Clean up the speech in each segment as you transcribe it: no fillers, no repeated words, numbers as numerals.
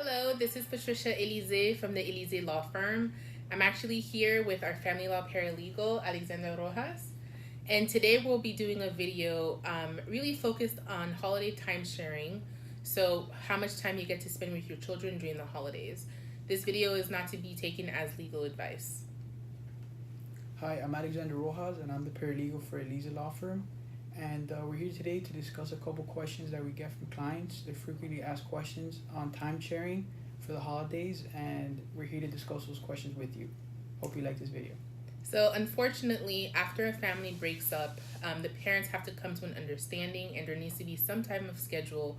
Hello, this is Patricia Elize from the Elize Law Firm. I'm actually here with our family law paralegal, Alexander Rojas. And today we'll be doing a video really focused on holiday time sharing. So, how much time you get to spend with your children during the holidays. This video is not to be taken as legal advice. Hi, I'm Alexander Rojas, and I'm the paralegal for Eliza Law Firm. And we're here today to discuss a couple questions that we get from clients. They're frequently asked questions on time sharing for the holidays, and we're here to discuss those questions with you. Hope you like this video. So, unfortunately, after a family breaks up, the parents have to come to an understanding, and there needs to be some type of schedule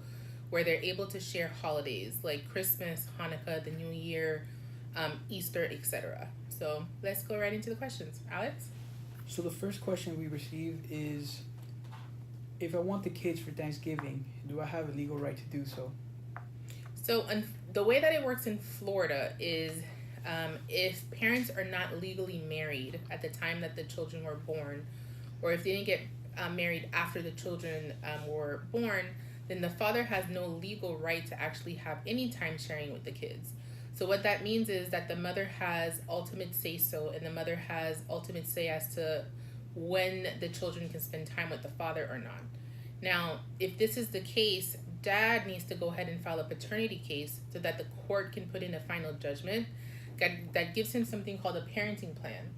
where they're able to share holidays like Christmas, Hanukkah, the New Year, Easter, etc. So, let's go right into the questions. Alex? So the first question we received is, if I want the kids for Thanksgiving, do I have a legal right to do so? So, the way that it works in Florida is if parents are not legally married at the time that the children were born, or if they didn't get married after the children were born, then the father has no legal right to actually have any time sharing with the kids. So, what that means is that the mother has ultimate say so, and the mother has ultimate say as to when the children can spend time with the father or not. Now, if this is the case, dad needs to go ahead and file a paternity case so that the court can put in a final judgment that gives him something called a parenting plan.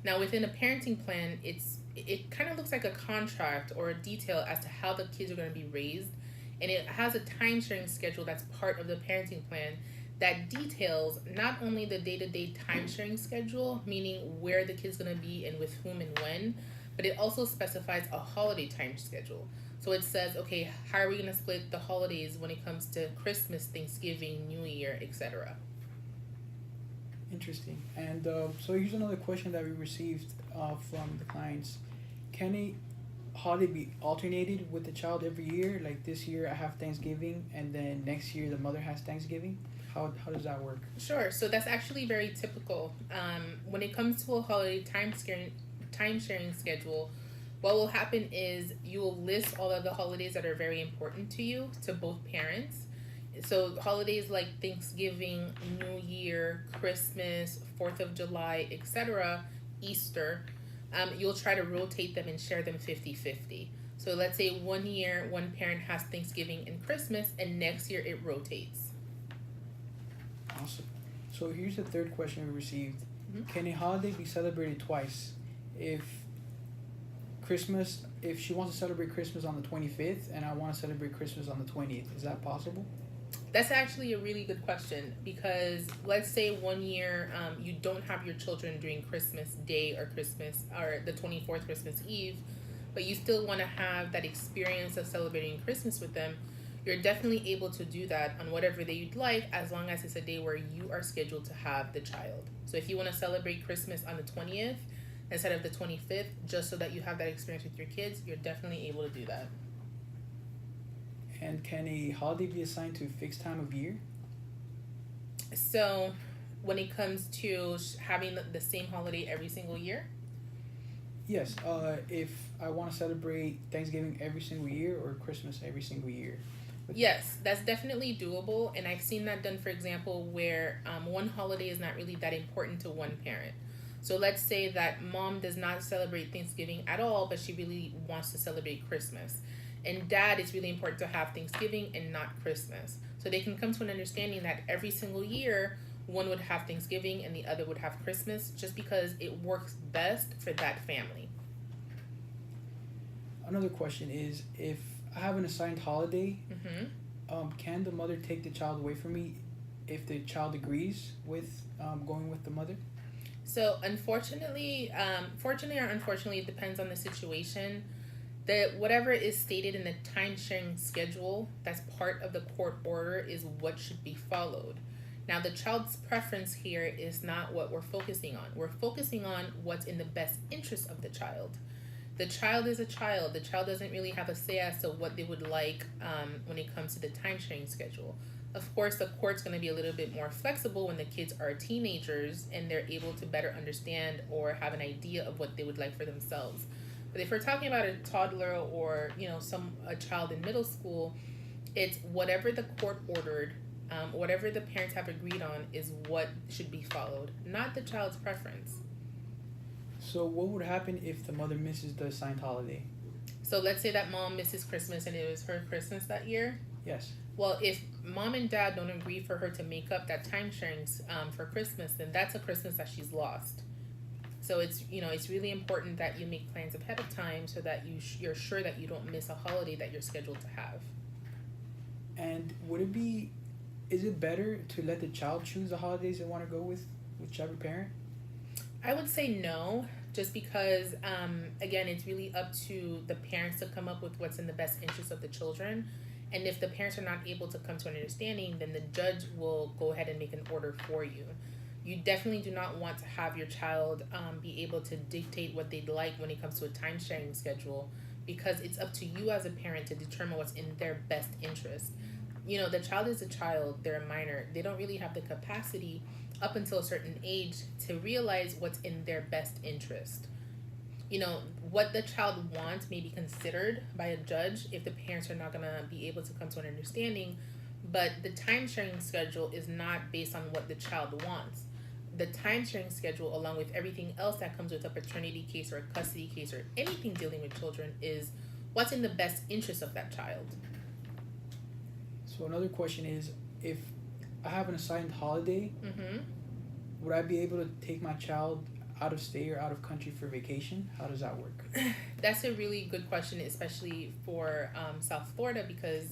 Now, within a parenting plan, it kind of looks like a contract or a detail as to how the kids are going to be raised, and it has a time sharing schedule that's part of the parenting plan that details not only the day-to-day time sharing schedule, meaning where the kid's going to be and with whom and when, but it also specifies a holiday time schedule. So it says, okay, how are we going to split the holidays when it comes to Christmas, Thanksgiving, New Year, etc.? Interesting. And so here's another question that we received from the clients. Can a holiday be alternated with the child every year? Like this year I have Thanksgiving, and then next year the mother has Thanksgiving? How does that work? Sure. So that's actually very typical. When it comes to a holiday time sharing schedule, what will happen is you will list all of the holidays that are very important to you to both parents. So holidays like Thanksgiving, New Year, Christmas, 4th of July, etc., Easter, you'll try to rotate them and share them 50-50. So let's say one year one parent has Thanksgiving and Christmas, and next year it rotates. Awesome. So here's the third question we received. Mhm. Can a holiday be celebrated twice? If she wants to celebrate Christmas on the 25th and I want to celebrate Christmas on the 20th, is that possible? That's actually a really good question because let's say one year you don't have your children during Christmas Day or the 24th Christmas Eve, but you still want to have that experience of celebrating Christmas with them. You're definitely able to do that on whatever day you'd like as long as it's a day where you are scheduled to have the child. So if you want to celebrate Christmas on the 20th instead of the 25th, just so that you have that experience with your kids, you're definitely able to do that. And can a holiday be assigned to a fixed time of year? So when it comes to having the same holiday every single year, Yes. If I want to celebrate Thanksgiving every single year or Christmas every single year. yes, that's definitely doable. And I've seen that done, for example, where one holiday is not really that important to one parent. So let's say that mom does not celebrate Thanksgiving at all, but she really wants to celebrate Christmas. And dad, it's really important to have Thanksgiving and not Christmas. So they can come to an understanding that every single year, one would have Thanksgiving and the other would have Christmas just because it works best for that family. Another question is, if I have an assigned holiday, hmm can the mother take the child away from me if the child agrees with going with the mother? So unfortunately, fortunately or unfortunately, it depends on the situation. Whatever is stated in the time sharing schedule that's part of the court order is what should be followed. Now, the child's preference here is not what we're focusing on. We're focusing on what's in the best interest of the child. The child is a child. The child doesn't really have a say as to what they would like when it comes to the time sharing schedule. Of course, the court's going to be a little bit more flexible when the kids are teenagers and they're able to better understand or have an idea of what they would like for themselves. But if we're talking about a toddler or a child in middle school, it's whatever the court ordered Whatever the parents have agreed on is what should be followed, not the child's preference. So what would happen if the mother misses the assigned holiday? So let's say that mom misses Christmas and it was her Christmas that year. Yes. Well, if mom and dad don't agree for her to make up that time sharing for Christmas, then that's a Christmas that she's lost. So it's really important that you make plans ahead of time so that you're sure that you don't miss a holiday that you're scheduled to have. And is it better to let the child choose the holidays they want to go with whichever parent? I would say no, just because, again, it's really up to the parents to come up with what's in the best interest of the children. And if the parents are not able to come to an understanding, then the judge will go ahead and make an order for you. You definitely do not want to have your child be able to dictate what they'd like when it comes to a time sharing schedule, because it's up to you as a parent to determine what's in their best interest. The child is a child, they're a minor. They don't really have the capacity up until a certain age to realize what's in their best interest. What the child wants may be considered by a judge if the parents are not going to be able to come to an understanding, but the time sharing schedule is not based on what the child wants. The time sharing schedule, along with everything else that comes with a paternity case or a custody case or anything dealing with children, is what's in the best interest of that child. So another question is, if I have an assigned holiday, Mm-hmm. would I be able to take my child out of state or out of country for vacation? How does that work? That's a really good question, especially for South Florida, because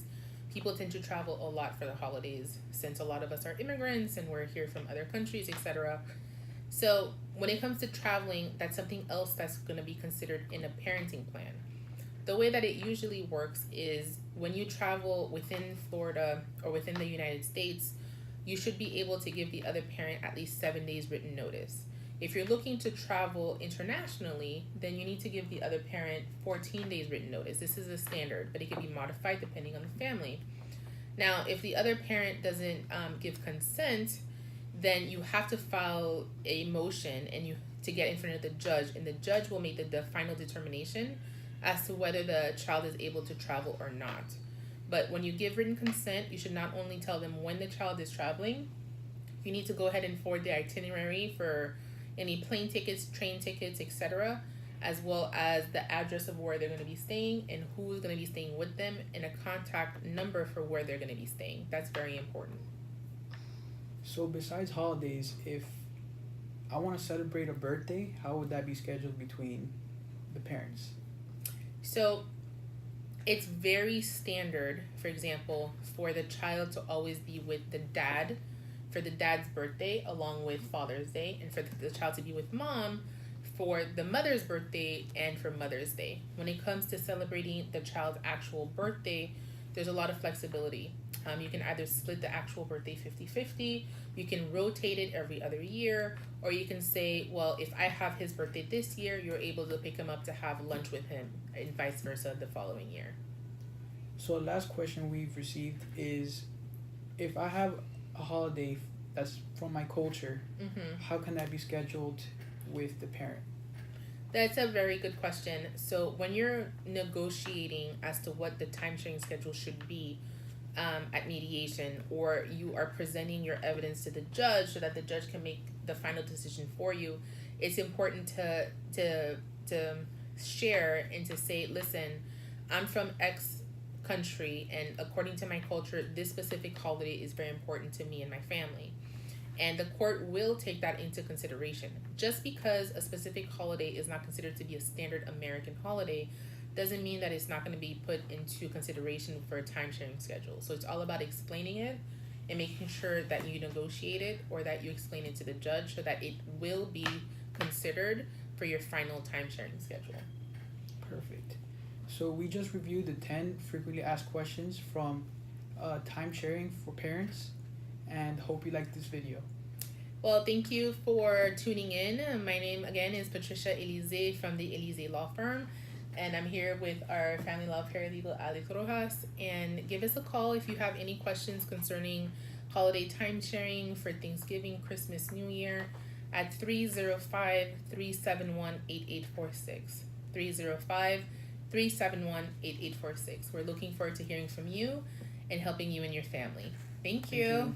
people tend to travel a lot for the holidays since a lot of us are immigrants and we're here from other countries, etc. So when it comes to traveling, that's something else that's going to be considered in a parenting plan. The way that it usually works is when you travel within Florida or within the United States, you should be able to give the other parent at least 7 days written notice. If you're looking to travel internationally, then you need to give the other parent 14 days written notice. This is a standard, but it can be modified depending on the family. Now, if the other parent doesn't give consent, then you have to file a motion to get in front of the judge, and the judge will make the final determination as to whether the child is able to travel or not. But when you give written consent, you should not only tell them when the child is traveling, you need to go ahead and forward the itinerary for any plane tickets, train tickets, etc., as well as the address of where they're going to be staying and who is going to be staying with them, and a contact number for where they're going to be staying. That's very important. So besides holidays, if I want to celebrate a birthday, how would that be scheduled between the parents? So it's very standard, for example, for the child to always be with the dad for the dad's birthday along with Father's Day, and for the child to be with mom for the mother's birthday and for Mother's Day. When it comes to celebrating the child's actual birthday, there's a lot of flexibility. You can either split the actual birthday 50-50, you can rotate it every other year, or you can say, well, if I have his birthday this year, you're able to pick him up to have lunch with him, and vice versa the following year. So the last question we've received is, if I have a holiday that's from my culture, Mm-hmm. how can that be scheduled with the parent? That's a very good question. So when you're negotiating as to what the time sharing schedule should be at mediation, or you are presenting your evidence to the judge so that the judge can make the final decision for you, it's important to share and to say, listen, I'm from X country, and according to my culture, this specific holiday is very important to me and my family. And the court will take that into consideration. Just because a specific holiday is not considered to be a standard American holiday doesn't mean that it's not going to be put into consideration for a time sharing schedule. So it's all about explaining it and making sure that you negotiate it, or that you explain it to the judge so that it will be considered for your final time sharing schedule. Perfect. So we just reviewed the 10 frequently asked questions from time sharing for parents, and hope you liked this video. Well, thank you for tuning in. My name again is Patricia Elize from the Elize Law Firm, and I'm here with our family law paralegal Alex Rojas. And give us a call if you have any questions concerning holiday time sharing for Thanksgiving, Christmas, New Year at 305-371-8846. 305-371-8846. We're looking forward to hearing from you and helping you and your family. Thank Thank you. you.